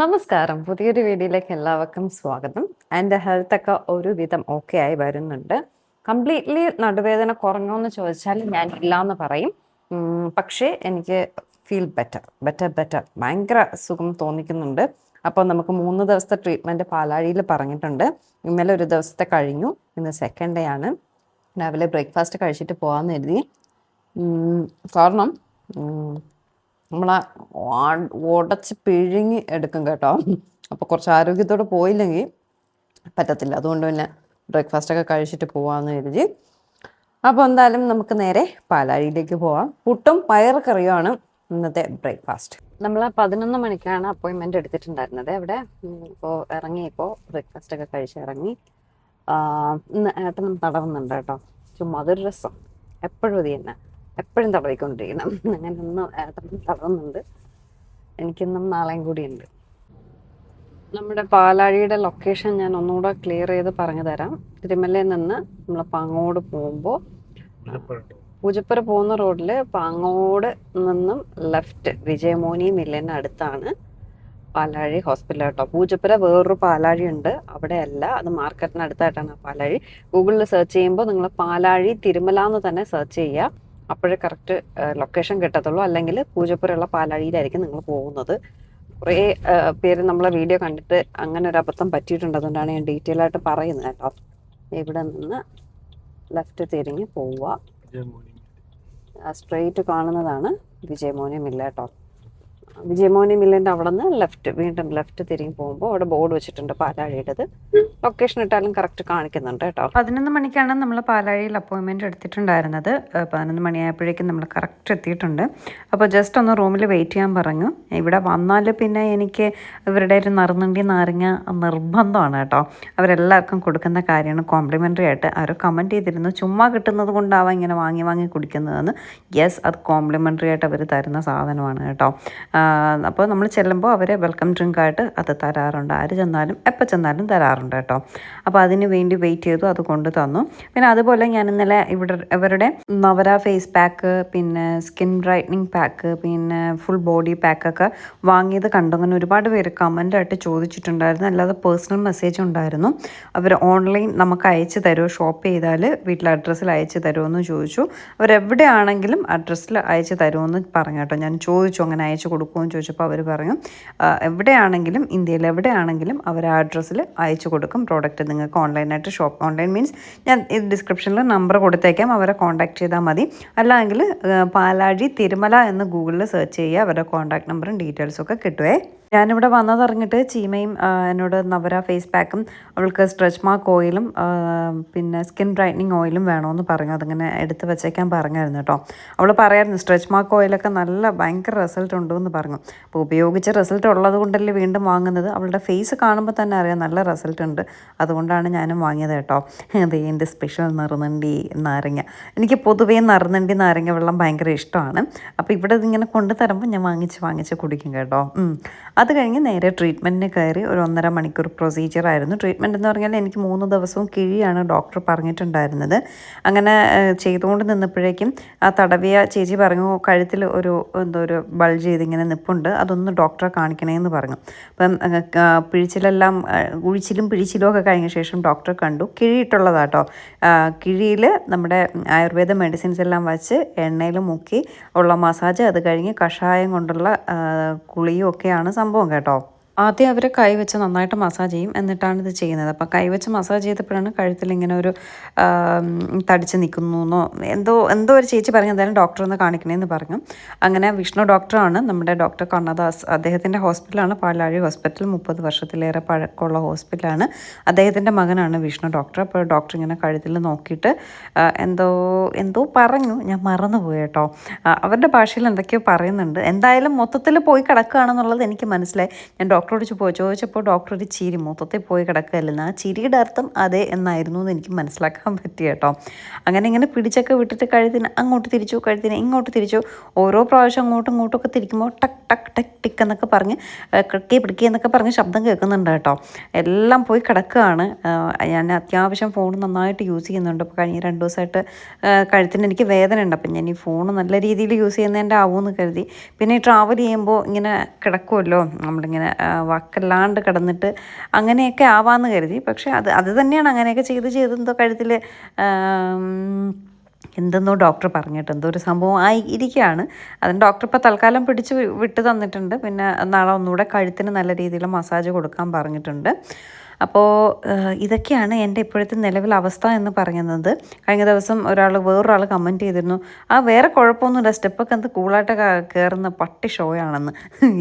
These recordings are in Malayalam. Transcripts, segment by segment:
നമസ്കാരം. പുതിയൊരു വീഡിയോയിലേക്ക് എല്ലാവർക്കും സ്വാഗതം. എൻ്റെ ഹെൽത്തൊക്കെ ഒരുവിധം ഓക്കെ ആയി വരുന്നുണ്ട്. കംപ്ലീറ്റ്ലി നടുവേദന കുറഞ്ഞോന്ന് ചോദിച്ചാൽ ഞാൻ ഇല്ലാന്ന് പറയും. പക്ഷേ എനിക്ക് ഫീൽ ബെറ്റർ ഭയങ്കര സുഖം തോന്നിക്കുന്നുണ്ട്. അപ്പോൾ നമുക്ക് 3 ദിവസത്തെ ട്രീറ്റ്മെൻറ്റ് പാലാഴിയിൽ പറഞ്ഞിട്ടുണ്ട്. ഇന്നലെ ഒരു ദിവസത്തെ കഴിഞ്ഞു. ഇന്ന് സെക്കൻഡ് ഡേ ആണ്. രാവിലെ ബ്രേക്ക്ഫാസ്റ്റ് കഴിച്ചിട്ട് പോകാമെന്ന് കരുതി. കാരണം നമ്മളെ ഉടച്ച് പിഴുങ്ങി എടുക്കും കേട്ടോ. അപ്പോൾ കുറച്ച് ആരോഗ്യത്തോടെ പോയില്ലെങ്കിൽ പറ്റത്തില്ല. അതുകൊണ്ട് പിന്നെ ബ്രേക്ക്ഫാസ്റ്റൊക്കെ കഴിച്ചിട്ട് പോകാമെന്ന് കരുതി. അപ്പോൾ എന്തായാലും നമുക്ക് നേരെ പാലാഴിയിലേക്ക് പോവാം. പുട്ടും പയർ കറിയുമാണ് ഇന്നത്തെ ബ്രേക്ക്ഫാസ്റ്റ്. നമ്മൾ 11 മണിക്കാണ് അപ്പോയിൻമെൻറ്റ് എടുത്തിട്ടുണ്ടായിരുന്നത്. അവിടെ ഇപ്പോൾ ഇറങ്ങിയപ്പോൾ ബ്രേക്ക്ഫാസ്റ്റൊക്കെ കഴിച്ച് ഇറങ്ങി. ഇന്ന് ഏട്ടനും തടവുന്നുണ്ട് കേട്ടോ. ചുമ്മാ അതൊരു രസം. എപ്പോഴും ഇത് തന്നെ, എപ്പോഴും തടവിക്കൊണ്ടിരിക്കണം. അങ്ങനെ ഇന്ന് ഏട്ടനും തടവുന്നുണ്ട്. എനിക്കിന്നും നാളെയും കൂടിയുണ്ട്. നമ്മുടെ പാലാഴിയുടെ ലൊക്കേഷൻ ഞാൻ ഒന്നുകൂടെ ക്ലിയർ ചെയ്ത് പറഞ്ഞു തരാം. തിരുമലയിൽ നിന്ന് നമ്മൾ പാങ്ങോട് പോകുമ്പോൾ പൂജപ്പുര പോകുന്ന റോഡിൽ പാങ്ങോട് നിന്നും ലെഫ്റ്റ് വിജയമോനി മില്ലിന് അടുത്താണ് പാലാഴി ഹോസ്പിറ്റൽ കേട്ടോ. പൂജപ്പുര വേറൊരു പാലാഴി ഉണ്ട്, അവിടെ അല്ല, അത് മാർക്കറ്റിന് അടുത്തായിട്ടാണ് പാലാഴി. ഗൂഗിളിൽ സെർച്ച് ചെയ്യുമ്പോൾ നിങ്ങൾ പാലാഴി തിരുമല എന്ന് തന്നെ സെർച്ച് ചെയ്യുക. അപ്പോഴേ കറക്റ്റ് ലൊക്കേഷൻ കിട്ടത്തുള്ളൂ. അല്ലെങ്കിൽ പൂജപ്പുരയുള്ള പാലാഴിയിലായിരിക്കും നിങ്ങൾ പോകുന്നത്. കുറേ പേര് നമ്മളെ വീഡിയോ കണ്ടിട്ട് അങ്ങനെ ഒരു അബദ്ധം പറ്റിയിട്ടുണ്ട്. അതുകൊണ്ടാണ് ഞാൻ ഡീറ്റെയിൽ ആയിട്ട് പറയുന്നത് കേട്ടോ. ഇവിടെ നിന്ന് ലെഫ്റ്റ് തിരിഞ്ഞ് പോവുക. സ്ട്രെയിറ്റ് കാണുന്നതാണ് വിജയമോനി മില്ല് കേട്ടോ. വിജയമോനി മില്ലിൻ്റെ അവിടെ നിന്ന് വീണ്ടും ലെഫ്റ്റ് തിരിഞ്ഞ് പോകുമ്പോൾ അവിടെ ബോർഡ് വെച്ചിട്ടുണ്ട് പാലാഴിയുടേത്. ലൊക്കേഷൻ ഇട്ടാലും കറക്റ്റ് കാണിക്കുന്നുണ്ട് കേട്ടോ. 11 മണിക്കാണ് നമ്മൾ പാലാഴിയിൽ അപ്പോയിൻമെൻറ്റ് എടുത്തിട്ടുണ്ടായിരുന്നത്. 11 മണിയായപ്പോഴേക്കും നമ്മൾ കറക്റ്റ് എത്തിയിട്ടുണ്ട്. അപ്പോൾ ജസ്റ്റ് ഒന്ന് റൂമിൽ വെയിറ്റ് ചെയ്യാൻ പറഞ്ഞു. ഇവിടെ വന്നാൽ പിന്നെ എനിക്ക് ഇവരുടെ ഒരു നറുനണ്ടി നാരങ്ങ നിർബന്ധമാണ് കേട്ടോ. അവരെല്ലാവർക്കും കൊടുക്കുന്ന കാര്യമാണ്. കോംപ്ലിമെൻ്ററി ആയിട്ട് അവർ കമൻറ്റ് ചെയ്തിരുന്നു, ചുമ്മാ കിട്ടുന്നത് കൊണ്ടാവാം ഇങ്ങനെ വാങ്ങി കുടിക്കുന്നതെന്ന്. യെസ്, അത് കോംപ്ലിമെൻ്ററി ആയിട്ട് അവർ തരുന്ന സാധനമാണ് കേട്ടോ. അപ്പോൾ നമ്മൾ ചെല്ലുമ്പോൾ അവർ വെൽക്കം ഡ്രിങ്ക് ആയിട്ട് അത് തരാറുണ്ട്. ആര് ചെന്നാലും എപ്പോൾ ചെന്നാലും തരാറുണ്ട് കേട്ടോ. അപ്പോൾ അതിന് വേണ്ടി വെയിറ്റ് ചെയ്തു, അത് കൊണ്ട് തന്നു. പിന്നെ അതുപോലെ ഞാൻ ഇന്നലെ ഇവരുടെ നവര ഫേസ് പാക്ക്, പിന്നെ സ്കിൻ ബ്രൈറ്റനിങ് പാക്ക്, പിന്നെ ഫുൾ ബോഡി പാക്കൊക്കെ വാങ്ങിയത് കണ്ടു. അങ്ങനെ ഒരുപാട് പേര് കമൻ്റായിട്ട് ചോദിച്ചിട്ടുണ്ടായിരുന്നു. അല്ലാതെ പേഴ്സണൽ മെസ്സേജ് ഉണ്ടായിരുന്നു. അവർ ഓൺലൈൻ നമുക്ക് അയച്ചു തരുമോ, ഷോപ്പ് ചെയ്താൽ വീട്ടിൽ അഡ്രസ്സിൽ അയച്ചു തരുമോ എന്ന് ചോദിച്ചു. അവരെവിടെയാണെങ്കിലും അഡ്രസ്സിൽ അയച്ചു തരുമോ എന്ന് പറഞ്ഞു കേട്ടോ. ഞാൻ ചോദിച്ചു അങ്ങനെ അയച്ചു കൊടുക്കുമെന്ന് ചോദിച്ചപ്പോൾ അവർ പറഞ്ഞു എവിടെയാണെങ്കിലും, ഇന്ത്യയിൽ എവിടെയാണെങ്കിലും അവർ ആ അഡ്രസ്സിൽ അയച്ചു കൊടുക്കും പ്രോഡക്റ്റ്. നിങ്ങൾക്ക് ഓൺലൈനായിട്ട് ഓൺലൈൻ മീൻസ് ഞാൻ ഡിസ്ക്രിപ്ഷനിൽ നമ്പർ കൊടുത്തേക്കാം, അവരെ കോൺടാക്ട് ചെയ്താൽ മതി. അല്ലെങ്കിൽ പാലാഴി തിരുമല എന്ന് ഗൂഗിളിൽ സെർച്ച് ചെയ്യുക, അവരുടെ കോൺടാക്ട് നമ്പറും ഡീറ്റെയിൽസൊക്കെ കിട്ടുമേ. ഞാനിവിടെ വന്നതറിഞ്ഞിട്ട് ചീമയും എന്നോട് നവര ഫേസ് പാക്കും അവൾക്ക് സ്ട്രെച്ച് മാർക്ക് ഓയിലും പിന്നെ സ്കിൻ ബ്രൈറ്റനിങ് ഓയിലും വേണമെന്ന് പറഞ്ഞു. അതിങ്ങനെ എടുത്ത് വെച്ചേക്കാൻ പറഞ്ഞായിരുന്നു കേട്ടോ. അവൾ പറയായിരുന്നു സ്ട്രെച്ച് മാർക്ക് ഓയിലൊക്കെ ഭയങ്കര റിസൾട്ട് ഉണ്ടെന്ന് പറഞ്ഞു. അപ്പോൾ ഉപയോഗിച്ച് റിസൾട്ട് ഉള്ളത് കൊണ്ടല്ലേ വീണ്ടും വാങ്ങുന്നത്. അവളുടെ ഫേസ് കാണുമ്പോൾ തന്നെ അറിയാം നല്ല റിസൾട്ട് ഉണ്ട്. അതുകൊണ്ടാണ് ഞാനും വാങ്ങിയത് കേട്ടോ. അതേ എൻ്റെ സ്പെഷ്യൽ നറുനണ്ടി നാരങ്ങ. എനിക്ക് പൊതുവേ നറുനണ്ടി നാരങ്ങ വെള്ളം ഭയങ്കര ഇഷ്ടമാണ്. അപ്പോൾ ഇവിടെ ഇതിങ്ങനെ കൊണ്ടുതരുമ്പോൾ ഞാൻ വാങ്ങിച്ച് കുടിക്കും കേട്ടോ. അത് കഴിഞ്ഞ് നേരെ ട്രീറ്റ്മെൻറ്റിന് കയറി. ഒരു 1.5 മണിക്കൂർ പ്രൊസീജിയറായിരുന്നു. ട്രീറ്റ്മെൻറ്റ് എന്ന് പറഞ്ഞാൽ എനിക്ക് 3 ദിവസവും കിഴിയാണ് ഡോക്ടർ പറഞ്ഞിട്ടുണ്ടായിരുന്നത്. അങ്ങനെ ചെയ്തുകൊണ്ട് നിന്നപ്പോഴേക്കും ആ തടവിയ ചേച്ചി പറഞ്ഞു കഴുത്തിൽ എന്തോ ഒരു ബൾജ് ചെയ്തിങ്ങനെ നിൽപ്പുണ്ട്, അതൊന്ന് ഡോക്ടറെ കാണിക്കണേന്ന് പറഞ്ഞു. അപ്പം പിഴിച്ചിലും ഒക്കെ കഴിഞ്ഞ ശേഷം ഡോക്ടറെ കണ്ടു. കിഴിയിട്ടുള്ളതാട്ടോ. കിഴിയിൽ നമ്മുടെ ആയുർവേദ മെഡിസിൻസ് എല്ലാം വച്ച് എണ്ണയിൽ മുക്കി ഉള്ള മസാജ്, അത് കഴിഞ്ഞ് കഷായം കൊണ്ടുള്ള കുളിയും ഒക്കെയാണ് സംഭവം കേട്ടോ. ആദ്യം അവർ കൈവച്ച് നന്നായിട്ട് മസാജ് ചെയ്യും, എന്നിട്ടാണ് ഇത് ചെയ്യുന്നത്. അപ്പോൾ കൈവച്ച് മസാജ് ചെയ്തപ്പോഴാണ് കഴുത്തിൽ ഇങ്ങനെ ഒരു തടിച്ച് നിൽക്കുന്നോ എന്തോ ഒരു ചേച്ചി പറഞ്ഞു. എന്തായാലും ഡോക്ടർ ഒന്ന് കാണിക്കണേന്ന് പറഞ്ഞു. അങ്ങനെ വിഷ്ണു ഡോക്ടറാണ് നമ്മുടെ ഡോക്ടർ കണ്ണദാസ്. അദ്ദേഹത്തിൻ്റെ ഹോസ്പിറ്റലാണ് പാലാഴി ഹോസ്പിറ്റൽ. 30 വർഷത്തിലേറെ പഴക്കമുള്ള ഹോസ്പിറ്റലാണ്. അദ്ദേഹത്തിൻ്റെ മകനാണ് വിഷ്ണു ഡോക്ടർ. അപ്പോൾ ഡോക്ടർ ഇങ്ങനെ കഴുത്തിൽ നോക്കിയിട്ട് എന്തോ പറഞ്ഞു, ഞാൻ മറന്നുപോയി കേട്ടോ. അവരുടെ ഭാഷയിൽ എന്തൊക്കെയോ പറയുന്നുണ്ട്. എന്തായാലും മൊത്തത്തിൽ പോയി കിടക്കുകയാണെന്നുള്ളത് എനിക്ക് മനസ്സിലായി. ഞാൻ ഡോക്ടറോട് ചോദിച്ചപ്പോൾ ഡോക്ടർ ഒരു ചിരി, മൊത്തത്തിൽ പോയി കിടക്കുകയല്ലെന്ന്. ആ ചിരിയുടെ അർത്ഥം അതെ എന്നായിരുന്നു എന്ന് എനിക്ക് മനസ്സിലാക്കാൻ പറ്റി കേട്ടോ. അങ്ങനെ ഇങ്ങനെ പിടിച്ചൊക്കെ വിട്ടിട്ട് കഴുത്തിന് അങ്ങോട്ട് തിരിച്ചു, കഴുത്തിന് ഇങ്ങോട്ട് തിരിച്ചു. ഓരോ പ്രാവശ്യം അങ്ങോട്ടും ഇങ്ങോട്ടൊക്കെ തിരിക്കുമ്പോൾ ടക്ക് ടക്ക് ടക്ക് ടിക്ക് എന്നൊക്കെ പറഞ്ഞ് പിടിക്കുക എന്നൊക്കെ പറഞ്ഞ് ശബ്ദം കേൾക്കുന്നുണ്ട് കേട്ടോ. എല്ലാം പോയി കിടക്കുകയാണ്. ഞാൻ അത്യാവശ്യം ഫോൺ നന്നായിട്ട് യൂസ് ചെയ്യുന്നുണ്ട്. ഇപ്പോൾ കഴിഞ്ഞ 2 ദിവസമായിട്ട് കഴുത്തിന് എനിക്ക് വേദന ഉണ്ട്. അപ്പം ഞാൻ ഈ ഫോൺ നല്ല രീതിയിൽ യൂസ് ചെയ്യുന്നതിൻ്റെ ആവുമെന്ന് കരുതി. പിന്നെ ഈ ട്രാവൽ ചെയ്യുമ്പോൾ ഇങ്ങനെ കിടക്കുമല്ലോ നമ്മളിങ്ങനെ വക്കല്ലാണ്ട് കിടന്നിട്ട് അങ്ങനെയൊക്കെ ആവാമെന്ന് കരുതി. പക്ഷേ അത് തന്നെയാണ്, അങ്ങനെയൊക്കെ ചെയ്ത് എന്തോ കഴുത്തിൽ എന്തെന്നോ ഡോക്ടർ പറഞ്ഞിട്ട് എന്തോ ഒരു സംഭവം ആയി ഇരിക്കുകയാണ്. അതിന് ഡോക്ടർ ഇപ്പോൾ തൽക്കാലം പിടിച്ച് വിട്ട് തന്നിട്ടുണ്ട്. പിന്നെ നാളെ ഒന്നുകൂടെ കഴുത്തിന് നല്ല രീതിയിൽ മസാജ് കൊടുക്കാൻ പറഞ്ഞിട്ടുണ്ട്. അപ്പോൾ ഇതൊക്കെയാണ് എൻ്റെ ഇപ്പോഴത്തെ നിലവിൽ അവസ്ഥ എന്ന് പറയുന്നത്. കഴിഞ്ഞ ദിവസം വേറൊരാൾ കമൻറ്റ് ചെയ്തിരുന്നു, വേറെ കുഴപ്പമൊന്നുമില്ല, സ്റ്റെപ്പൊക്കെ എന്ത് കൂളായിട്ട് കയറുന്ന പട്ടി ഷോയാണെന്ന്.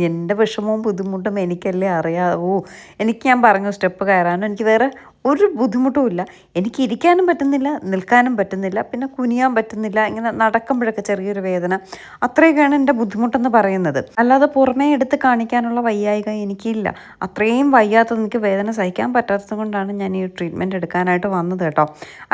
എൻ്റെ വിഷമവും ബുദ്ധിമുട്ടും എനിക്കല്ലേ അറിയാവൂ. ഞാൻ പറഞ്ഞു സ്റ്റെപ്പ് കയറാനും എനിക്ക് വേറെ ഒരു ബുദ്ധിമുട്ടുമില്ല. എനിക്ക് ഇരിക്കാനും പറ്റുന്നില്ല, നിൽക്കാനും പറ്റുന്നില്ല, പിന്നെ കുനിയാൻ പറ്റുന്നില്ല. ഇങ്ങനെ നടക്കുമ്പോഴൊക്കെ ചെറിയൊരു വേദന, അത്രയൊക്കെയാണ് എൻ്റെ ബുദ്ധിമുട്ടെന്ന് പറയുന്നത്. അല്ലാതെ പുറമേ എടുത്ത് കാണിക്കാനുള്ള വയ്യായിക എനിക്കില്ല. അത്രയും വയ്യാത്തത്, എനിക്ക് വേദന സഹിക്കാൻ പറ്റാത്തത് കൊണ്ടാണ് ഞാൻ ഈ ട്രീറ്റ്മെൻറ്റ് എടുക്കാനായിട്ട് വന്നത് കേട്ടോ.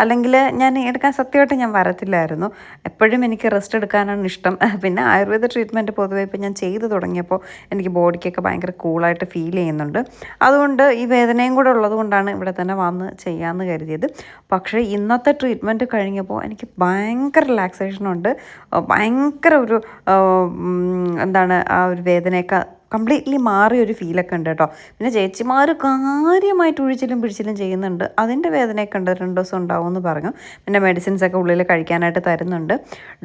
അല്ലെങ്കിൽ ഞാൻ എടുക്കാൻ സത്യമായിട്ട് ഞാൻ വരത്തില്ലായിരുന്നു. എപ്പോഴും എനിക്ക് റെസ്റ്റ് എടുക്കാനാണ് ഇഷ്ടം. പിന്നെ ആയുർവേദ ട്രീറ്റ്മെൻറ്റ് പൊതുവേ ഇപ്പോൾ ഞാൻ ചെയ്ത് തുടങ്ങിയപ്പോൾ എനിക്ക് ബോഡിക്കൊക്കെ ഭയങ്കര കൂളായിട്ട് ഫീൽ ചെയ്യുന്നുണ്ട്. അതുകൊണ്ട് ഈ വേദനയും കൂടെ ഉള്ളത് കൊണ്ടാണ് ഇവിടെ തന്നെ വന്ന് ചെയ്യാമെന്ന് കരുതിയത്. പക്ഷേ ഇന്നത്തെ ട്രീറ്റ്മെൻറ്റ് കഴിഞ്ഞപ്പോൾ എനിക്ക് ഭയങ്കര റിലാക്സേഷനുണ്ട്. ഭയങ്കര ഒരു എന്താണ്, ആ ഒരു വേദനയൊക്കെ കംപ്ലീറ്റ്ലി മാറിയൊരു ഫീലൊക്കെ ഉണ്ട് കേട്ടോ. പിന്നെ ചേച്ചിമാർ കാര്യമായിട്ട് ഉഴിച്ചിലും പിഴിച്ചിലും ചെയ്യുന്നുണ്ട്. അതിൻ്റെ വേദനയൊക്കെ ഉണ്ട്, 2 ദിവസം ഉണ്ടാവുമെന്ന് പറഞ്ഞു. പിന്നെ മെഡിസിൻസൊക്കെ ഉള്ളിൽ കഴിക്കാനായിട്ട് തരുന്നുണ്ട്.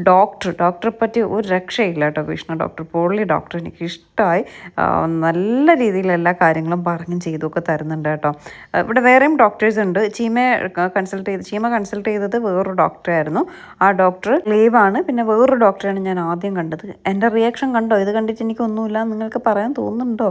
ഡോക്ടറെ പറ്റി ഒരു രക്ഷയില്ല കേട്ടോ. വിഷ്ണു ഡോക്ടർ, പൊള്ളി ഡോക്ടർ, എനിക്ക് ഇഷ്ടമായി. നല്ല രീതിയിൽ എല്ലാ കാര്യങ്ങളും പറഞ്ഞും ചെയ്തൊക്കെ തരുന്നുണ്ട് കേട്ടോ. ഇവിടെ വേറെയും ഡോക്ടേഴ്സ് ഉണ്ട്. ചീമ കൺസൾട്ട് ചെയ്തത് വേറൊരു ഡോക്ടറായിരുന്നു. ആ ഡോക്ടർ ലീവാണ്. പിന്നെ വേറൊരു ഡോക്ടറാണ് ഞാൻ ആദ്യം കണ്ടത്. എൻ്റെ റിയാക്ഷൻ കണ്ടോ? ഇത് കണ്ടിട്ട് എനിക്കൊന്നുമില്ല നിങ്ങൾക്ക് പറയാൻ തോന്നുന്നുണ്ടോ?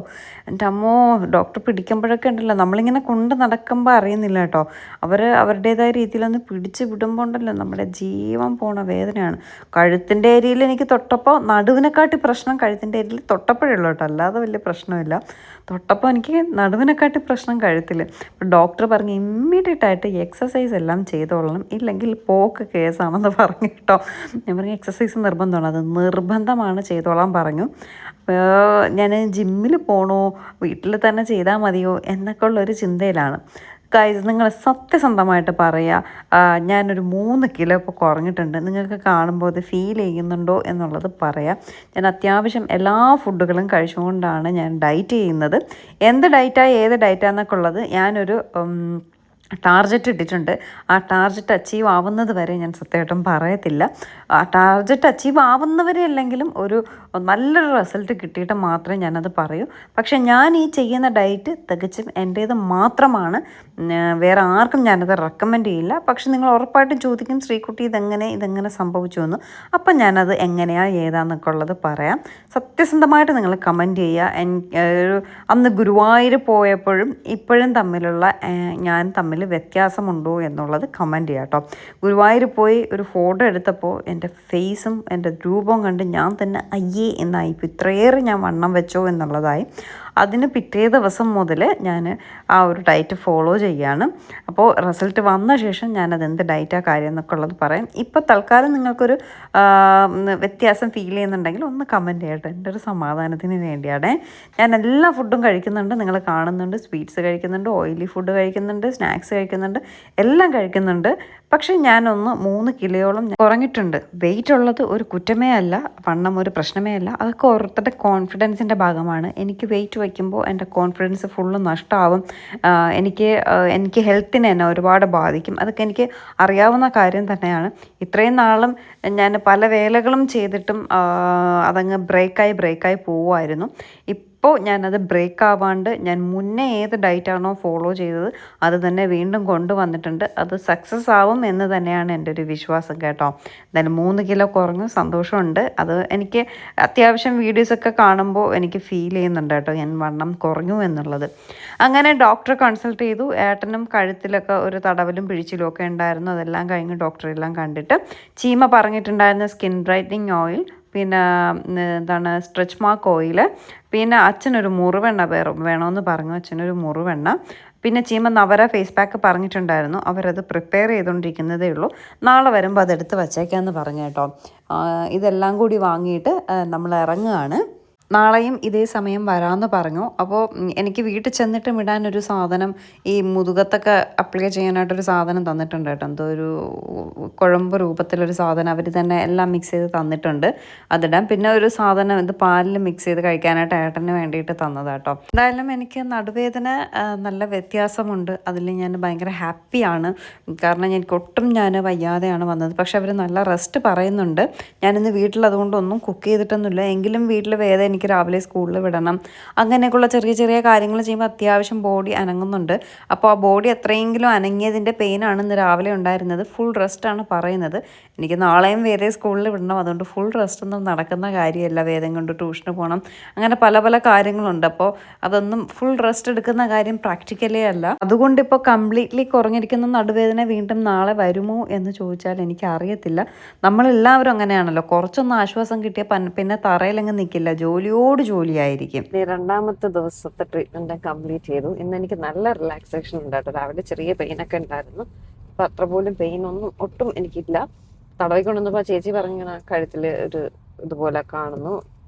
എൻ്റെ അമ്മോ, ഡോക്ടർ പിടിക്കുമ്പോഴൊക്കെ ഉണ്ടല്ലോ, നമ്മളിങ്ങനെ കൊണ്ട് നടക്കുമ്പോൾ അറിയുന്നില്ല കേട്ടോ. അവരുടേതായ രീതിയിലൊന്ന് പിടിച്ച് വിടുമ്പോൾ ഉണ്ടല്ലോ, നമ്മുടെ ജീവൻ പോണ വേദനയാണ്. കഴുത്തിൻ്റെ ഏരിയയിൽ എനിക്ക് തൊട്ടപ്പോൾ, നടുവിനെക്കാട്ടി പ്രശ്നം കഴുത്തിൻ്റെ ഏരിയയിൽ തൊട്ടപ്പോഴേ ഉള്ളൂ കേട്ടോ, അല്ലാതെ വലിയ പ്രശ്നമില്ല. തൊട്ടപ്പോൾ എനിക്ക് നടുവിനെക്കാട്ടി പ്രശ്നം കഴുത്തിൽ. അപ്പോൾ ഡോക്ടർ പറഞ്ഞു ഇമ്മീഡിയറ്റ് ആയിട്ട് എക്സസൈസ് എല്ലാം ചെയ്തോളണം, ഇല്ലെങ്കിൽ പോക്ക് കേസാണെന്ന് പറഞ്ഞു കേട്ടോ. ഞാൻ പറഞ്ഞു എക്സസൈസ് നിർബന്ധമാണ്, അത് നിർബന്ധമാണ്, ചെയ്തോളാൻ പറഞ്ഞു. ഞാൻ ജിമ്മിൽ പോകണോ വീട്ടിൽ തന്നെ ചെയ്താൽ മതിയോ എന്നൊക്കെ ഉള്ളൊരു ചിന്തയിലാണ്. ഗൈസ്, നിങ്ങൾ സത്യസന്ധമായിട്ട് പറയുക, ഞാനൊരു 3 കിലോ ഇപ്പോൾ കുറഞ്ഞിട്ടുണ്ട്. നിങ്ങൾക്ക് കാണുമ്പോൾ അത് ഫീൽ ചെയ്യുന്നുണ്ടോ എന്നുള്ളത് പറയാം. ഞാൻ അത്യാവശ്യം എല്ലാ ഫുഡുകളും കഴിച്ചുകൊണ്ടാണ് ഞാൻ ഡയറ്റ് ചെയ്യുന്നത്. എന്ത് ഡയറ്റാണ് ഏത് ഡയറ്റാന്നൊക്കെ ഉള്ളത് ഞാനൊരു ടാർജറ്റ് ഇട്ടിട്ടുണ്ട്. ആ ടാർജറ്റ് അച്ചീവ് ആവുന്നത് വരെ ഞാൻ സത്യമായിട്ടും പറയത്തില്ല. ആ ടാർജറ്റ് അച്ചീവ് ആവുന്നവരെ അല്ലെങ്കിലും ഒരു നല്ലൊരു റിസൾട്ട് കിട്ടിയിട്ട് മാത്രമേ ഞാനത് പറയൂ. പക്ഷേ ഞാൻ ഈ ചെയ്യുന്ന ഡയറ്റ് തികച്ചും എൻ്റേത് മാത്രമാണ്. വേറെ ആർക്കും ഞാനത് റെക്കമെൻഡ് ചെയ്യില്ല. പക്ഷെ നിങ്ങൾ ഉറപ്പായിട്ടും ചോദിക്കും, ശ്രീകുട്ടി ഇതെങ്ങനെ സംഭവിച്ചു എന്ന്. അപ്പം ഞാനത് എങ്ങനെയാണ് ഏതാന്നൊക്കെ ഉള്ളത് പറയാം. സത്യസന്ധമായിട്ട് നിങ്ങൾ കമൻറ്റ് ചെയ്യുക. അന്ന് ഗുരുവായൂർ പോയപ്പോഴും ഇപ്പോഴും ഞാൻ തമ്മിൽ വ്യത്യാസമുണ്ടോ എന്നുള്ളത് കമൻറ്റ് ചെയ്യാം കേട്ടോ. ഗുരുവായൂർ പോയി ഒരു ഫോട്ടോ എടുത്തപ്പോൾ എൻ്റെ ഫേസും എൻ്റെ രൂപവും കണ്ട് ഞാൻ തന്നെ അയ്യേ എന്നായി. ഇപ്പോൾ ഇത്രയേറെ ഞാൻ വണ്ണം വെച്ചോ എന്നുള്ളതായി. അതിന് പിറ്റേ ദിവസം മുതൽ ഞാൻ ആ ഒരു ഡയറ്റ് ഫോളോ ചെയ്യുകയാണ്. അപ്പോൾ റിസൾട്ട് വന്ന ശേഷം ഞാനത് എന്ത് ഡയറ്റാണ് കാര്യം എന്നൊക്കെ ഉള്ളത് പറയാം. ഇപ്പോൾ തൽക്കാലം നിങ്ങൾക്കൊരു വ്യത്യാസം ഫീൽ ചെയ്യുന്നുണ്ടെങ്കിൽ ഒന്ന് കമൻറ്റ് ചെയ്യട്ടെ, എൻ്റെ ഒരു സമാധാനത്തിന് വേണ്ടിയാണ്. ഞാൻ എല്ലാ ഫുഡും കഴിക്കുന്നുണ്ട്, നിങ്ങൾ കാണുന്നുണ്ട്. സ്വീറ്റ്സ് കഴിക്കുന്നുണ്ട്, ഓയിലി ഫുഡ് കഴിക്കുന്നുണ്ട്, സ്നാക്സ് കഴിക്കുന്നുണ്ട്, എല്ലാം കഴിക്കുന്നുണ്ട്. പക്ഷേ ഞാനൊന്ന് 3 കിലോയോളം കുറഞ്ഞിട്ടുണ്ട്. വെയിറ്റ് ഉള്ളത് ഒരു കുറ്റമേ അല്ല, വണ്ണം ഒരു പ്രശ്നമേ അല്ല. അതൊക്കെ ഓരോരുത്തരുടെ കോൺഫിഡൻസിൻ്റെ ഭാഗമാണ്. എനിക്ക് വെയിറ്റ് വയ്ക്കുമ്പോൾ എൻ്റെ കോൺഫിഡൻസ് ഫുള്ള് നഷ്ടമാവും. എനിക്ക് ഹെൽത്തിനെ തന്നെ ഒരുപാട് ബാധിക്കും. അതൊക്കെ എനിക്ക് അറിയാവുന്ന കാര്യം തന്നെയാണ്. ഇത്രയും നാളും ഞാൻ പല വേലകളും ചെയ്തിട്ടും അതങ്ങ് ബ്രേക്കായി പോവുമായിരുന്നു. ഇപ്പോൾ ഞാനത് ബ്രേക്ക് ആവാണ്ട് ഞാൻ മുന്നേ ഏത് ഡയറ്റാണോ ഫോളോ ചെയ്തത് അത് തന്നെ വീണ്ടും കൊണ്ടുവന്നിട്ടുണ്ട്. അത് സക്സസ് ആവും എന്ന് തന്നെയാണ് എൻ്റെ ഒരു വിശ്വാസം കേട്ടോ. എന്തായാലും 3 കിലോ കുറഞ്ഞു, സന്തോഷമുണ്ട്. അത് എനിക്ക് അത്യാവശ്യം വീഡിയോസൊക്കെ കാണുമ്പോൾ എനിക്ക് ഫീൽ ചെയ്യുന്നുണ്ട് കേട്ടോ, ഞാൻ വണ്ണം കുറഞ്ഞു എന്നുള്ളത്. അങ്ങനെ ഡോക്ടറെ കൺസൾട്ട് ചെയ്തു. ഏട്ടനും കഴുത്തിലൊക്കെ ഒരു തടവലും പിഴിച്ചിലും ഒക്കെ ഉണ്ടായിരുന്നു. അതെല്ലാം കഴിഞ്ഞ് ഡോക്ടറെല്ലാം കണ്ടിട്ട് ചീമ പറഞ്ഞിട്ടുണ്ടായിരുന്ന സ്കിൻ ബ്രൈറ്റനിങ് ഓയിൽ, പിന്നെ സ്ട്രെച്ച് മാർക്ക് ഓയിൽ, പിന്നെ അച്ഛനൊരു മുറിവെണ്ണ വേണമെന്ന് പറഞ്ഞു. അച്ഛനൊരു മുറിവെണ്ണ, പിന്നെ ചീമ നവര ഫേസ് പാക്ക് പറഞ്ഞിട്ടുണ്ടായിരുന്നു. അവരത് പ്രിപ്പയർ ചെയ്തുകൊണ്ടിരിക്കുന്നതേ ഉള്ളൂ. നാളെ വരുമ്പോൾ അതെടുത്ത് വച്ചേക്കാമെന്ന് പറഞ്ഞു കേട്ടോ. ഇതെല്ലാം കൂടി വാങ്ങിയിട്ട് നമ്മൾ ഇറങ്ങുകയാണ്. നാളെയും ഇതേ സമയം വരാമെന്ന് പറഞ്ഞു. അപ്പോൾ എനിക്ക് വീട്ടിൽ ചെന്നിട്ടും ഇടാനൊരു സാധനം, ഈ മുതുകത്തൊക്കെ അപ്ലൈ ചെയ്യാനായിട്ടൊരു സാധനം തന്നിട്ടുണ്ട് കേട്ടോ. എന്തോ ഒരു കുഴമ്പ് രൂപത്തിലൊരു സാധനം അവർ തന്നെ എല്ലാം മിക്സ് ചെയ്ത് തന്നിട്ടുണ്ട്, അതിടാൻ. പിന്നെ ഒരു സാധനം ഇത് പാലിൽ മിക്സ് ചെയ്ത് കഴിക്കാനായിട്ട് ഏട്ടന് വേണ്ടിയിട്ട് തന്നതാട്ടോ. എന്തായാലും എനിക്ക് നടുവേദന നല്ല വ്യത്യാസമുണ്ട്, അതിൽ ഞാൻ ഭയങ്കര ഹാപ്പിയാണ്. കാരണം എനിക്ക് ഒട്ടും ഞാൻ വയ്യാതെയാണ് വന്നത്. പക്ഷെ അവർ നല്ല റെസ്റ്റ് പറയുന്നുണ്ട്. ഞാനിന്ന് വീട്ടിൽ അതുകൊണ്ടൊന്നും കുക്ക് ചെയ്തിട്ടൊന്നുമില്ല. എങ്കിലും വീട്ടിൽ വേദന, എനിക്ക് രാവിലെ സ്കൂളിൽ വിടണം, അങ്ങനെയൊക്കെയുള്ള ചെറിയ ചെറിയ കാര്യങ്ങൾ ചെയ്യുമ്പോൾ അത്യാവശ്യം ബോഡി അനങ്ങുന്നുണ്ട്. അപ്പോൾ ആ ബോഡി എത്രയെങ്കിലും അനങ്ങിയതിൻ്റെ പെയിനാണ് ഇന്ന് രാവിലെ ഉണ്ടായിരുന്നത്. ഫുൾ റെസ്റ്റാണ് പറയുന്നത്. എനിക്ക് നാളെയും വേദയെ സ്കൂളിൽ വിടണം, അതുകൊണ്ട് ഫുൾ റെസ്റ്റ് ഒന്നും നടക്കുന്ന കാര്യമല്ല. വേദം കൊണ്ട് ട്യൂഷന് പോകണം, അങ്ങനെ പല പല കാര്യങ്ങളുണ്ട്. അപ്പോൾ അതൊന്നും ഫുൾ റെസ്റ്റ് എടുക്കുന്ന കാര്യം പ്രാക്ടിക്കലേ അല്ല. അതുകൊണ്ട് ഇപ്പോൾ കംപ്ലീറ്റ്ലി കുറഞ്ഞിരിക്കുന്ന നടുവേദന വീണ്ടും നാളെ വരുമോ എന്ന് ചോദിച്ചാൽ എനിക്ക് അറിയത്തില്ല. നമ്മളെല്ലാവരും അങ്ങനെയാണല്ലോ, കുറച്ചൊന്ന് ആശ്വാസം കിട്ടിയാൽ പിന്നെ തറയിലങ്ങ് നിൽക്കില്ല, ജോലിയോട് ജോലിയായിരിക്കും. രണ്ടാമത്തെ ദിവസത്തെ ട്രീറ്റ്മെന്റ് കംപ്ലീറ്റ് ചെയ്തു. ഇന്ന് എനിക്ക് നല്ല റിലാക്സേഷൻ ഉണ്ടായിരുന്നു. രാവിലെ ചെറിയ പെയിനൊക്കെ ഉണ്ടായിരുന്നു, അപ്പം അത്ര പോലും പെയിൻ ഒട്ടും എനിക്കില്ല. തടവിക്കൊണ്ടുവന്നപ്പോൾ ചേച്ചി പറഞ്ഞ കഴുത്തിൽ ഒരു ഇതുപോലെ കാണുന്നു,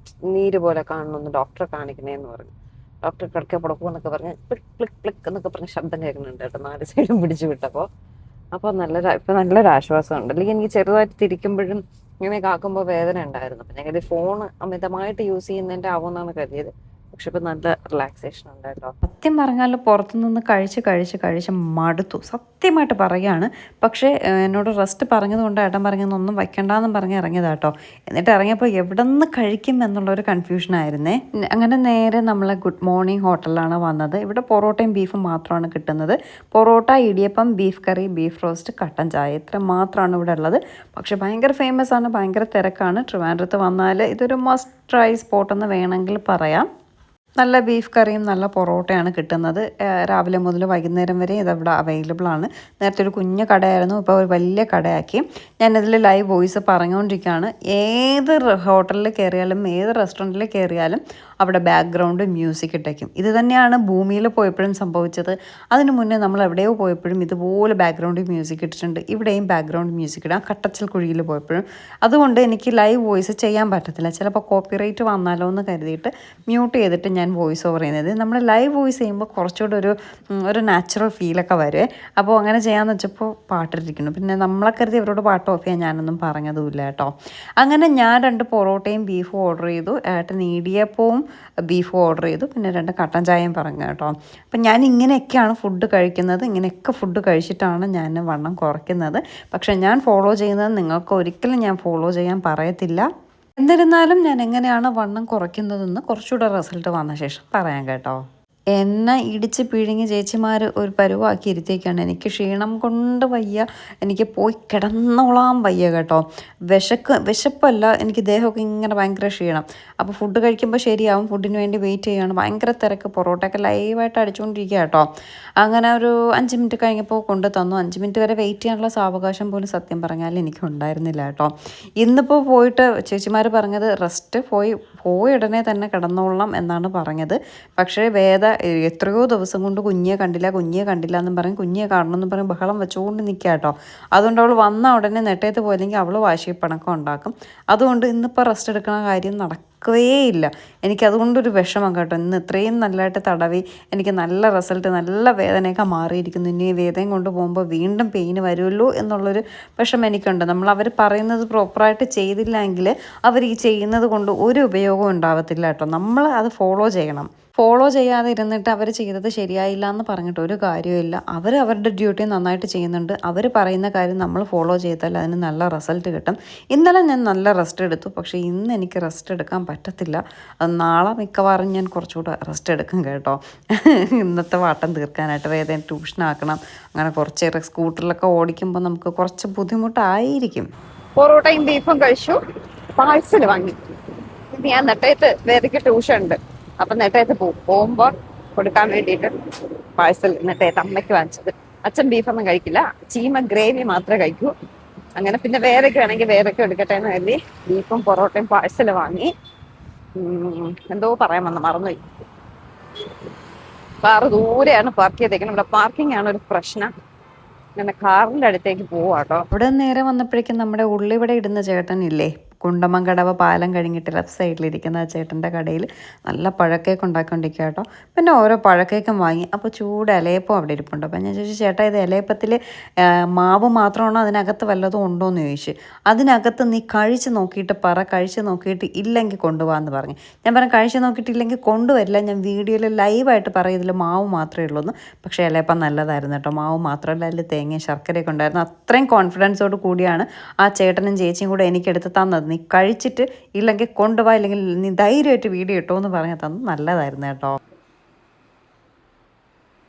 നീര് പോലെ കാണുന്നു, ഡോക്ടറെ കാണിക്കണേന്ന് പറഞ്ഞു. ഡോക്ടർ കിടക്കെ പുടക്കൂ എന്നൊക്കെ പറഞ്ഞ് ക്ലിക്ക് ക്ലിക്ക് ക്ലിക്ക് എന്നൊക്കെ പറഞ്ഞ് ശബ്ദം കേൾക്കുന്നുണ്ട് കേട്ടോ, 4 സൈഡും പിടിച്ചു വിട്ടപ്പോൾ. അപ്പോൾ ഇപ്പം നല്ലൊരു ആശ്വാസമുണ്ട്. അല്ലെങ്കിൽ എനിക്ക് ചെറുതായിട്ട് തിരിക്കുമ്പോഴും ഇങ്ങനെ കാക്കുമ്പോൾ വേദന ഉണ്ടായിരുന്നു. അപ്പം ഞങ്ങൾ ഫോൺ അമിതമായിട്ട് യൂസ് ചെയ്യുന്നതിൻ്റെ ആവുമെന്നാണ് കരുതിയത്. പക്ഷെ ഇപ്പം നല്ല റിലാക്സേഷൻ ഉണ്ട് കേട്ടോ. സത്യം പറഞ്ഞാൽ പുറത്തുനിന്ന് കഴിച്ച് മടുത്തു, സത്യമായിട്ട് പറയുകയാണ്. പക്ഷേ എന്നോട് റെസ്റ്റ് പറഞ്ഞതുകൊണ്ട് ഏട്ടൻ പറഞ്ഞതൊന്നും വയ്ക്കണ്ടെന്നും പറഞ്ഞ് ഇറങ്ങിയതാട്ടോ. എന്നിട്ട് ഇറങ്ങിയപ്പോൾ എവിടെ നിന്ന് കഴിക്കും എന്നുള്ളൊരു കൺഫ്യൂഷനായിരുന്നേ. അങ്ങനെ നേരെ നമ്മളെ ഗുഡ് മോർണിംഗ് ഹോട്ടലിലാണ് വന്നത്. ഇവിടെ പൊറോട്ടയും ബീഫും മാത്രമാണ് കിട്ടുന്നത്. പൊറോട്ട, ഇടിയപ്പം, ബീഫ് കറി, ബീഫ് റോസ്റ്റ്, കട്ടൻ ചായ, ഇത്ര മാത്രമാണ് ഇവിടെ ഉള്ളത്. പക്ഷെ ഭയങ്കര ഫേമസ് ആണ്, ഭയങ്കര തിരക്കാണ്. ട്രിവാൻഡ്രത്ത് വന്നാൽ ഇതൊരു മസ്റ്റ് ട്രൈ സ്പോട്ടെന്ന് വേണമെങ്കിൽ പറയാം. നല്ല ബീഫ് കറിയും നല്ല പൊറോട്ടയാണ് കിട്ടുന്നത്. രാവിലെ മുതൽ വൈകുന്നേരം വരെ ഇതവിടെ അവൈലബിൾ ആണ്. നേരത്തെ ഒരു കുഞ്ഞു കടയായിരുന്നു, ഇപ്പോൾ ഒരു വലിയ കടയാക്കി. ഞാനിതിൽ ലൈവ് വോയിസ് പറഞ്ഞുകൊണ്ടിരിക്കുകയാണ്. ഏത് ഹോട്ടലിൽ കയറിയാലും ഏത് റെസ്റ്റോറൻറ്റിൽ കയറിയാലും അവിടെ ബാക്ക്ഗ്രൗണ്ട് മ്യൂസിക് ഇട്ടേക്കും. ഇത് തന്നെയാണ് ഭൂമിയിൽ പോയപ്പോഴും സംഭവിച്ചത്. അതിന് മുന്നേ നമ്മൾ എവിടെയോ പോയപ്പോഴും ഇതുപോലെ ബാക്ക്ഗ്രൗണ്ട് മ്യൂസിക് ഇട്ടിട്ടുണ്ട്. ഇവിടെയും ബാക്ക്ഗ്രൗണ്ട് മ്യൂസിക് ഇടാം, കട്ടച്ചൽ കുഴിയിൽ പോയപ്പോഴും. അതുകൊണ്ട് എനിക്ക് ലൈവ് വോയിസ് ചെയ്യാൻ പറ്റത്തില്ല. ചിലപ്പോൾ കോപ്പിറൈറ്റ് വന്നാലോ എന്ന് കരുതിയിട്ട് മ്യൂട്ട് ചെയ്തിട്ട് ഞാൻ വോയിസ് ഓവർ ചെയ്യുന്നത്. നമ്മൾ ലൈവ് വോയിസ് ചെയ്യുമ്പോൾ കുറച്ചുകൂടെ ഒരു നാച്ചുറൽ ഫീലൊക്കെ വരും. അപ്പോൾ അങ്ങനെ ചെയ്യാമെന്ന് വെച്ചപ്പോൾ പാട്ടിട്ടിരിക്കുന്നു. പിന്നെ നമ്മളെ കരുതി അവരോട് പാട്ട് ഓഫ് ചെയ്യാൻ ഞാനൊന്നും പറഞ്ഞതുമില്ല കേട്ടോ. അങ്ങനെ ഞാൻ 2 പൊറോട്ടയും ബീഫും ഓർഡർ ചെയ്തു. ഏട്ടൻ ഇടിയപ്പവും ബീഫും ഓർഡർ ചെയ്തു. പിന്നെ 2 കട്ടൻ ചായയും പറഞ്ഞു കേട്ടോ. അപ്പം ഞാൻ ഇങ്ങനെയൊക്കെയാണ് ഫുഡ് കഴിക്കുന്നത്. ഇങ്ങനെയൊക്കെ ഫുഡ് കഴിച്ചിട്ടാണ് ഞാൻ വണ്ണം കുറയ്ക്കുന്നത്. പക്ഷേ ഞാൻ ഫോളോ ചെയ്യുന്നത് നിങ്ങൾക്ക് ഒരിക്കലും ഞാൻ ഫോളോ ചെയ്യാൻ പറയത്തില്ല. എന്നിരുന്നാലും ഞാൻ എങ്ങനെയാണ് വണ്ണം കുറയ്ക്കുന്നതെന്ന് കുറച്ചുകൂടെ റിസൾട്ട് വന്ന ശേഷം പറയാം കേട്ടോ. എന്നെ ഇടിച്ച് പിഴിഞ്ഞ് ചേച്ചിമാർ ഒരു പരുവാക്കി ഇരുത്തേക്കാണ്. എനിക്ക് ക്ഷീണം കൊണ്ട് വയ്യ, എനിക്ക് പോയി കിടന്നോളാൻ വയ്യ കേട്ടോ. വിശപ്പല്ല, എനിക്ക് ദേഹമൊക്കെ ഇങ്ങനെ ഭയങ്കര ക്ഷീണം. അപ്പോൾ ഫുഡ് കഴിക്കുമ്പോൾ ശരിയാവും, ഫുഡിന് വേണ്ടി വെയിറ്റ് ചെയ്യുകയാണ്. ഭയങ്കര തിരക്ക്, പൊറോട്ടയൊക്കെ ലൈവായിട്ട് അടിച്ചുകൊണ്ടിരിക്കുക കേട്ടോ. അങ്ങനെ ഒരു 5 മിനിറ്റ് കഴിഞ്ഞപ്പോൾ കൊണ്ട് തന്നു. 5 മിനിറ്റ് വരെ വെയിറ്റ് ചെയ്യാനുള്ള സാവകാശം പോലും സത്യം പറഞ്ഞാൽ എനിക്ക് ഉണ്ടായിരുന്നില്ല കേട്ടോ. ഇന്നിപ്പോൾ പോയിട്ട് ചേച്ചിമാർ പറഞ്ഞത് റെസ്റ്റ് പോയി ഉടനെ തന്നെ കിടന്നോളണം എന്നാണ് പറഞ്ഞത്. പക്ഷേ എത്രയോ ദിവസം കൊണ്ട് കുഞ്ഞിയെ കണ്ടില്ല എന്നും പറഞ്ഞ് കുഞ്ഞിയെ കാണണമെന്ന് പറഞ്ഞ് ബഹളം വെച്ചുകൊണ്ട് നിൽക്കുക കേട്ടോ. അതുകൊണ്ട് അവൾ വന്ന ഉടനെ നെട്ടയത്ത് പോയില്ലെങ്കിൽ അവൾ വാശിപ്പണക്കം ഉണ്ടാക്കും. അതുകൊണ്ട് ഇന്നിപ്പോൾ റെസ്റ്റ് എടുക്കുന്ന കാര്യം നടക്കുകയേയില്ല. എനിക്കതുകൊണ്ടൊരു വിഷമം കേട്ടോ. ഇന്ന് ഇത്രയും നല്ലതായിട്ട് തടവി എനിക്ക് നല്ല റിസൾട്ട്, നല്ല വേദനയൊക്കെ മാറിയിരിക്കുന്നു. ഇനി വേദനയും കൊണ്ട് പോകുമ്പോൾ വീണ്ടും പെയിന് വരുമല്ലോ എന്നുള്ളൊരു വിഷമം എനിക്കുണ്ട്. അവർ പറയുന്നത് പ്രോപ്പറായിട്ട് ചെയ്തില്ലെങ്കിൽ അവർ ഈ ചെയ്യുന്നത് കൊണ്ട് ഒരു ഉപയോഗവും ഉണ്ടാവത്തില്ല കേട്ടോ. നമ്മൾ അത് ഫോളോ ചെയ്യണം. ഫോളോ ചെയ്യാതെ ഇരുന്നിട്ട് അവർ ചെയ്തത് ശരിയായില്ല എന്ന് പറഞ്ഞിട്ട് ഒരു കാര്യമില്ല. അവരുടെ ഡ്യൂട്ടി നന്നായിട്ട് ചെയ്യുന്നുണ്ട്. അവർ പറയുന്ന കാര്യം നമ്മൾ ഫോളോ ചെയ്താൽ അതിന് നല്ല റിസൾട്ട് കിട്ടും. ഇന്നലെ ഞാൻ നല്ല റെസ്റ്റ് എടുത്തു, പക്ഷേ ഇന്ന് എനിക്ക് റെസ്റ്റ് എടുക്കാൻ പറ്റത്തില്ല. നാളെ മിക്കവാറും ഞാൻ കുറച്ചുകൂടെ റെസ്റ്റ് എടുക്കും കേട്ടോ. ഇന്നത്തെ വാട്ടം തീർക്കാനായിട്ട് വേദന ട്യൂഷനാക്കണം. അങ്ങനെ കുറച്ചേറെ സ്കൂട്ടറിലൊക്കെ ഓടിക്കുമ്പോൾ നമുക്ക് കുറച്ച് ബുദ്ധിമുട്ടായിരിക്കും. പൊറോട്ടയും ബീഫും കഴിച്ചു, പാഴ്സൽ വാങ്ങി. ഞാൻ നെട്ടയത്ത് വേദയ്ക്ക് ട്യൂഷൻ ഉണ്ട്. അപ്പം നെട്ടയത്ത് പോകുമ്പോൾ കൊടുക്കാൻ വേണ്ടിയിട്ട് പാഴ്സൽ നെട്ടയത്ത് അമ്മയ്ക്ക് വാങ്ങിച്ചത്. അച്ഛൻ ബീഫൊന്നും കഴിക്കില്ല, ചീമ ഗ്രേവി മാത്രമേ കഴിക്കൂ. അങ്ങനെ പിന്നെ വേറൊക്കെ ആണെങ്കിൽ വേറൊക്കെ എടുക്കട്ടെ എന്ന് കരുതി ബീഫും പൊറോട്ടയും പാഴ്സൽ വാങ്ങി. എന്തോ പറയാൻ വന്ന മറന്നുപോയി. കാറ് ദൂരെയാണ് പാർക്ക് ചെയ്തേക്കുന്നത്. ഇവിടെ പാർക്കിംഗ് ആണ് ഒരു പ്രശ്നം. അങ്ങനെ കാറിൻ്റെ അടുത്തേക്ക് പോവാട്ടോ. അവിടെ നേരെ വന്നപ്പോഴേക്കും നമ്മുടെ ഉള്ളിവിടെ ഇടുന്ന ചേട്ടനില്ലേ, കുണ്ടമങ്കടവ് പാലം കഴിഞ്ഞിട്ട് ലെഫ്റ്റ് സൈഡിലിരിക്കുന്ന ആ ചേട്ടൻ്റെ കടയിൽ നല്ല പഴക്കേക്ക് ഉണ്ടാക്കിക്കൊണ്ടിരിക്കുക കേട്ടോ. പിന്നെ ഓരോ പഴക്കേക്കും വാങ്ങി. അപ്പോൾ ചൂട് ഇലയപ്പം അവിടെ ഇരിപ്പുണ്ട്. അപ്പോൾ ഞാൻ ചോദിച്ചു, ചേട്ടാ ഇത് ഇലയപ്പത്തിൽ മാവ് മാത്രമാണോ അതിനകത്ത് വല്ലതും ഉണ്ടോ എന്ന് ചോദിച്ചു. അതിനകത്ത് നീ കഴിച്ച് നോക്കിയിട്ട് പറ, കഴിച്ച് നോക്കിയിട്ട് ഇല്ലെങ്കിൽ കൊണ്ടുപോകാമെന്ന് പറഞ്ഞു. ഞാൻ പറഞ്ഞു കഴിച്ച് നോക്കിയിട്ടില്ലെങ്കിൽ കൊണ്ടുവരില്ല, ഞാൻ വീഡിയോയിൽ ലൈവായിട്ട് പറയും ഇതിൽ മാവ് മാത്രമേ ഉള്ളൂ എന്ന്. പക്ഷേ ഇലയപ്പം നല്ലതായിരുന്നു കേട്ടോ. മാവ് മാത്രമല്ല അതിൽ തേങ്ങയും ശർക്കരയൊക്കെ ഉണ്ടായിരുന്നു. അത്രയും കോൺഫിഡൻസോട് കൂടിയാണ് ആ ചേട്ടനും ചേച്ചിയും കൂടെ എനിക്കെടുത്ത് തന്നത്. നീ കഴിച്ചിട്ട് ഇല്ലെങ്കിൽ കൊണ്ടുപോകാം, ഇല്ലെങ്കിൽ നീ ധൈര്യമായിട്ട് വീഡിയോ ഇട്ടോ എന്ന് പറഞ്ഞാൽ തന്നു. നല്ലതായിരുന്നു കേട്ടോ.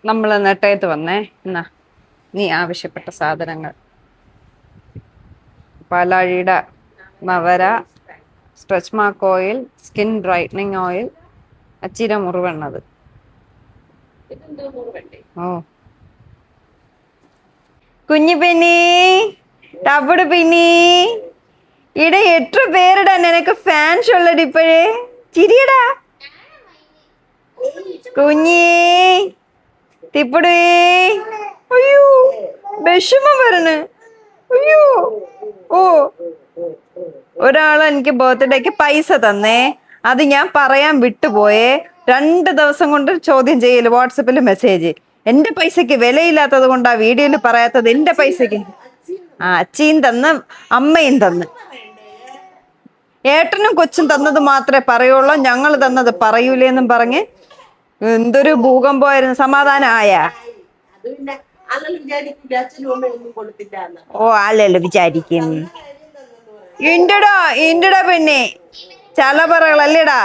നമ്മൾ നെട്ടയത്ത് വന്നേ. എന്നാ നീ ആവശ്യപ്പെട്ട സാധനങ്ങൾ: പാലാഴിയുടെ മവര, stretch mark oil, skin brightening oil, അച്ചിര മുറിവെണ്ണത്. ഓ കുഞ്ഞു പിന്നി, ടബുട് പിന്നി, ഇവിടെ എത്ര പേരിടാ നിനക്ക് ഫാൻസ് ഉള്ളത് ഇപ്പോഴേ? ചിരിയടാ കുഞ്ഞി തിപ്പിടേ. അയ്യോ വിഷമം വരണ്. അയ്യോ ഓ ഒരാള് എനിക്ക് ബർത്ത്ഡേക്ക് പൈസ തന്നേ, അത് ഞാൻ പറയാൻ വിട്ടുപോയേ. 2 ദിവസം കൊണ്ട് ചോദ്യം ചെയ്യല്, വാട്സപ്പിൽ മെസ്സേജ്. എന്റെ പൈസക്ക് വിലയില്ലാത്തത് കൊണ്ടാ വീഡിയോയിൽ പറയാത്തത്. എന്റെ പൈസക്ക് അച്ചിയും തന്ന് അമ്മയും തന്ന്, ഏട്ടനും കൊച്ചും തന്നത് മാത്രമേ പറയുള്ളൂ, ഞങ്ങൾ തന്നത് പറയൂലേന്നും പറഞ്ഞ് എന്തൊരു ഭൂകമ്പമായിരുന്നു. സമാധാനമായ? ഓ ആളല്ലോ വിചാരിക്കും. ഇണ്ടടാ പിന്നെ ചലപറകളല്ലേടാ.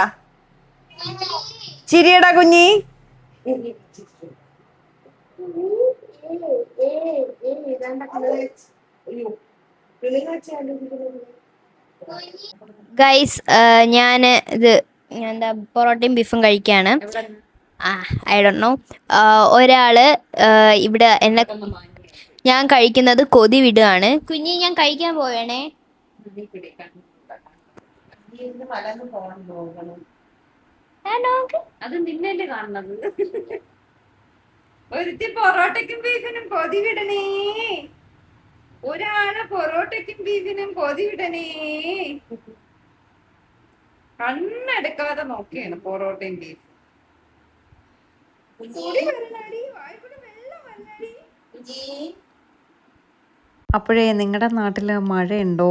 ചിരിയടാ കുഞ്ഞി. ഗൈസ്, ഞാൻ എന്താ പൊറോട്ടയും ബീഫും കഴിക്കുകയാണ്. I don't know. ഒരാള് ഇവിടെ എന്നെ, ഞാൻ കഴിക്കുന്നത് കൊതി വിടുകയാണ്. കുഞ്ഞി ഞാൻ കഴിക്കാൻ പോവേണേ. അത് നിന്നല്ലേ കാണുന്നത്. ഒരുത്തി പൊറോട്ടയ്ക്കും ബീഫിനും കൊതി വിടണേ. ഒരാള് പൊറോട്ടയ്ക്കും ബീഫിനും കൊതി വിടണേ. കണ്ണെടുക്കാതെ നോക്കിയാണ് പൊറോട്ടയും ബീഫും. അപ്പോഴേ നിങ്ങളുടെ നാട്ടിൽ മഴയുണ്ടോ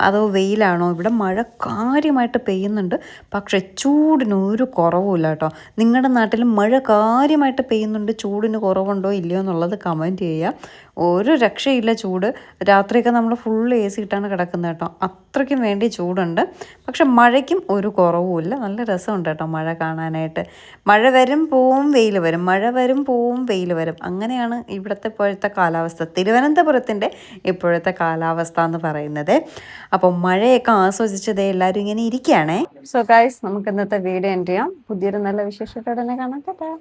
അതോ വെയിലാണോ? ഇവിടെ മഴ കാര്യമായിട്ട് പെയ്യുന്നുണ്ട്, പക്ഷേ ചൂടിന് ഒരു കുറവുമില്ല കേട്ടോ. നിങ്ങളുടെ നാട്ടിൽ മഴ കാര്യമായിട്ട് പെയ്യുന്നുണ്ട്, ചൂടിന് കുറവുണ്ടോ ഇല്ലയോ എന്നുള്ളത് കമൻറ്റ് ചെയ്യുക. ഒരു രക്ഷയില്ല ചൂട്. രാത്രിയൊക്കെ നമ്മൾ ഫുൾ AC ഇട്ടാണ് കിടക്കുന്നത് കേട്ടോ. അത്രയ്ക്കും വേണ്ടി ചൂടുണ്ട്. പക്ഷെ മഴയ്ക്കും ഒരു കുറവുമില്ല. നല്ല രസമുണ്ട് കേട്ടോ മഴ കാണാനായിട്ട്. മഴ വരും പോവും വെയിൽ വരും, മഴ വരും പോവും വെയിൽ വരും. അങ്ങനെയാണ് ഇവിടുത്തെ ഇപ്പോഴത്തെ കാലാവസ്ഥ, തിരുവനന്തപുരത്തിൻ്റെ ഇപ്പോഴത്തെ കാലാവസ്ഥ എന്ന് പറയുന്നത്. അപ്പോൾ മഴയൊക്കെ ആസ്വദിച്ചതേ എല്ലാവരും ഇങ്ങനെ ഇരിക്കുകയാണേ. സോ ഗൈസ്, നമുക്ക് ഇന്നത്തെ വീഡിയോ എൻഡ് ചെയ്യാം. പുതിയൊരു നല്ല വിശേഷത്തോടെ തന്നെ കാണാം.